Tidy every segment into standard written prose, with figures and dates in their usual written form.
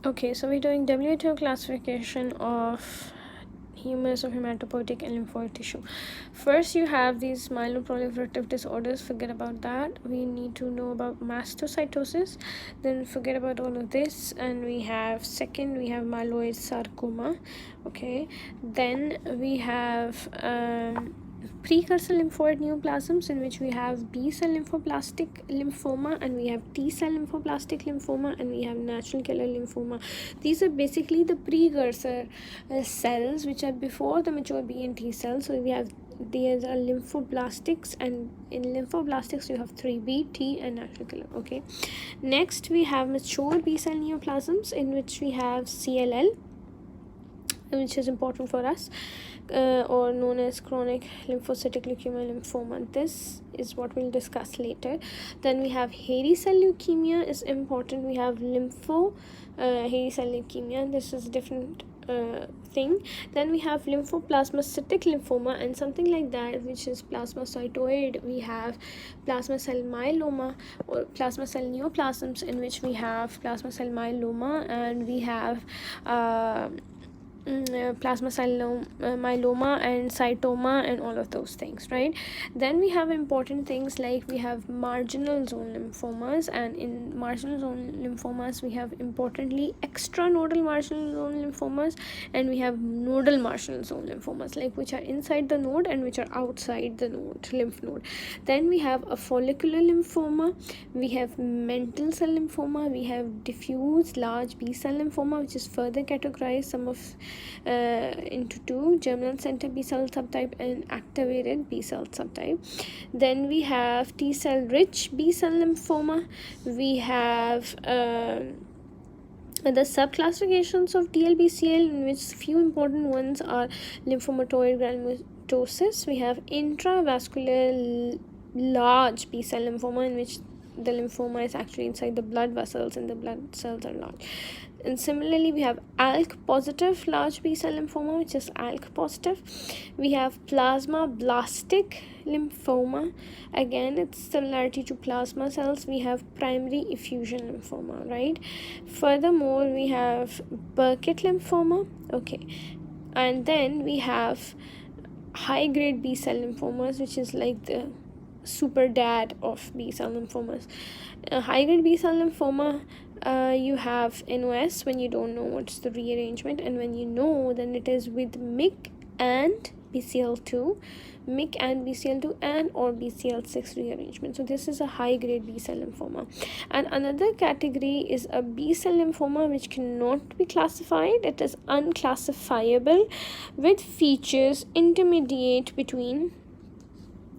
Okay, so we're doing WHO classification of humus of hematopoietic and lymphoid tissue. First, you have these myeloproliferative disorders. Forget about that. We need to know about mastocytosis. Then forget about all of this. And we have second, we have myeloid sarcoma. Okay. Then we have precursor lymphoid neoplasms, in which we have B cell lymphoblastic lymphoma, and we have T cell lymphoblastic lymphoma, and we have natural killer lymphoma. These are basically the precursor cells which are before the mature B and T cells. So we have, these are lymphoblastics, and in lymphoblastics you have 3B, T, and natural killer. Okay, next we have mature B cell neoplasms, in which we have CLL, which is important for us, or known as chronic lymphocytic leukemia lymphoma. This is what we'll discuss later. Then we have hairy cell leukemia is important. We have hairy cell leukemia. This is different thing. Then we have lymphoplasmacytic lymphoma and something like that, which is plasmacytoid. We have plasma cell myeloma or plasma cell neoplasms, in which we have plasma cell myeloma, and we have plasma cell myeloma and cytoma and all of those things, right? Then we have important things like we have marginal zone lymphomas, and in marginal zone lymphomas we have importantly extranodal marginal zone lymphomas, and we have nodal marginal zone lymphomas, like which are inside the node and which are outside the node, lymph node. Then we have a follicular lymphoma, we have mantle cell lymphoma, we have diffuse large B cell lymphoma, which is further categorized some of into two: germinal center B cell subtype and activated B cell subtype. Then we have T cell rich B cell lymphoma. We have the subclassifications of DLBCL, in which few important ones are lymphomatoid granulomatosis. We have intravascular large B cell lymphoma, in which the lymphoma is actually inside the blood vessels and the blood cells are large. And similarly, we have ALK positive large B cell lymphoma, which is ALK positive. We have plasma blastic lymphoma. Again, it's similarity to plasma cells. We have primary effusion lymphoma, right? Furthermore, we have Burkitt lymphoma. Okay, and then we have high grade B cell lymphomas, which is like the super dad of B cell lymphomas. High grade B cell lymphoma, you have NOS when you don't know what's the rearrangement, and when you know, then it is with MYC and BCL2, MYC and BCL2 and or BCL6 rearrangement. So this is a high grade B cell lymphoma. And another category is a B cell lymphoma which cannot be classified. It is unclassifiable with features intermediate between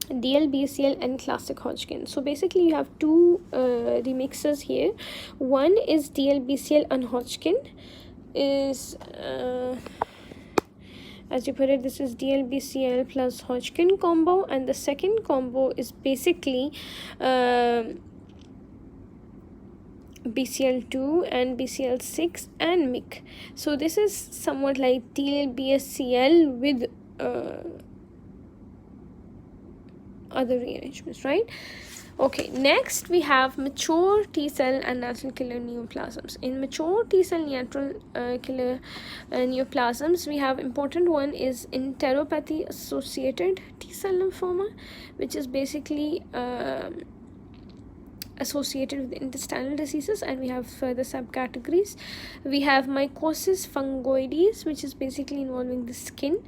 DLBCL and classic Hodgkin. So basically you have two remixes here. One is DLBCL and Hodgkin is as you put it, this is DLBCL plus Hodgkin combo, and the second combo is basically BCL2 and BCL6 and MYC. So this is somewhat like DLBCL with other rearrangements, right? Okay, next we have mature T cell and natural killer neoplasms. In mature T cell natural killer neoplasms, we have important one is enteropathy associated T cell lymphoma, which is basically associated with intestinal diseases, and we have further subcategories. We have mycosis fungoides, which is basically involving the skin.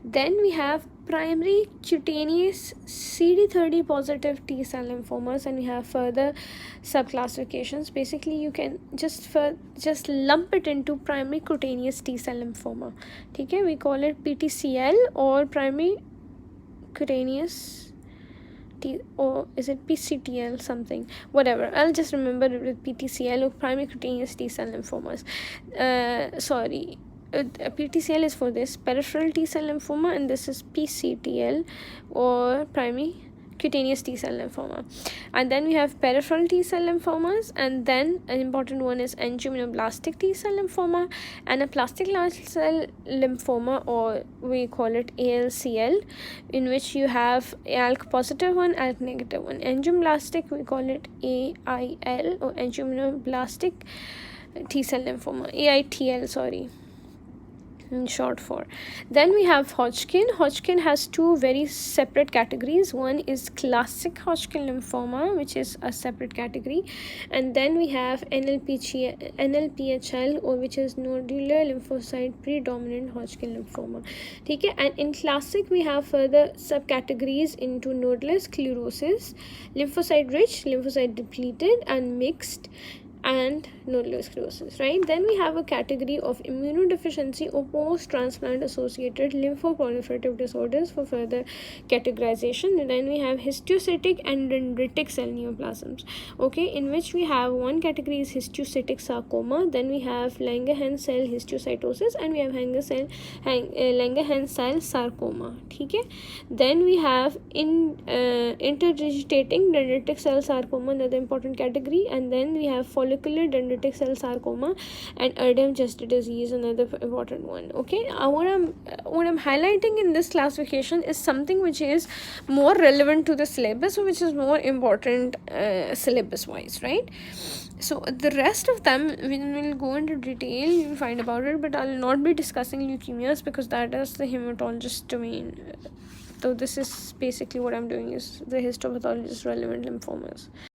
Then we have primary cutaneous CD30 positive T cell lymphomas, and we have further subclassifications. Basically you can just lump it into primary cutaneous T cell lymphoma. Okay, we call it PTCL or primary cutaneous or is it PCTL something, whatever, I'll just remember it with PTCL or primary cutaneous T cell lymphomas. PTCL is for this peripheral T cell lymphoma, and this is PCTL or primary cutaneous T cell lymphoma. And then we have peripheral T cell lymphomas, and then an important one is angioimmunoblastic T cell lymphoma and a plastic large cell lymphoma, or we call it ALCL, in which you have ALK positive one, ALK negative one. Angioblastic, we call it AIL or angioimmunoblastic T-cell lymphoma, AITL, sorry, in short for. Then we have Hodgkin. Hodgkin has two very separate categories. One is classic Hodgkin lymphoma, which is a separate category, and then we have NLPHL, or which is nodular lymphocyte predominant Hodgkin lymphoma. Okay, and in classic we have further subcategories into nodular sclerosis, lymphocyte rich, lymphocyte depleted, and mixed, and nodular sclerosis, right? Then we have a category of immunodeficiency or post-transplant associated lymphoproliferative disorders for further categorization. And then we have histiocytic and dendritic cell neoplasms, okay, in which we have one category is histiocytic sarcoma, then we have Langerhans cell histiocytosis, and we have Langerhans cell sarcoma, okay. Then we have interdigitating dendritic cell sarcoma, another important category, and then we have follicular dendritic cell sarcoma and Erdem chest disease, another important one, okay. What I'm highlighting in this classification is something which is more relevant to the syllabus, or which is more important syllabus wise, right? So the rest of them we'll go into detail, you'll find about it, but I'll not be discussing leukemias because that is the hematologist domain. So this is basically what I'm doing, is the histopathologist relevant lymphomas.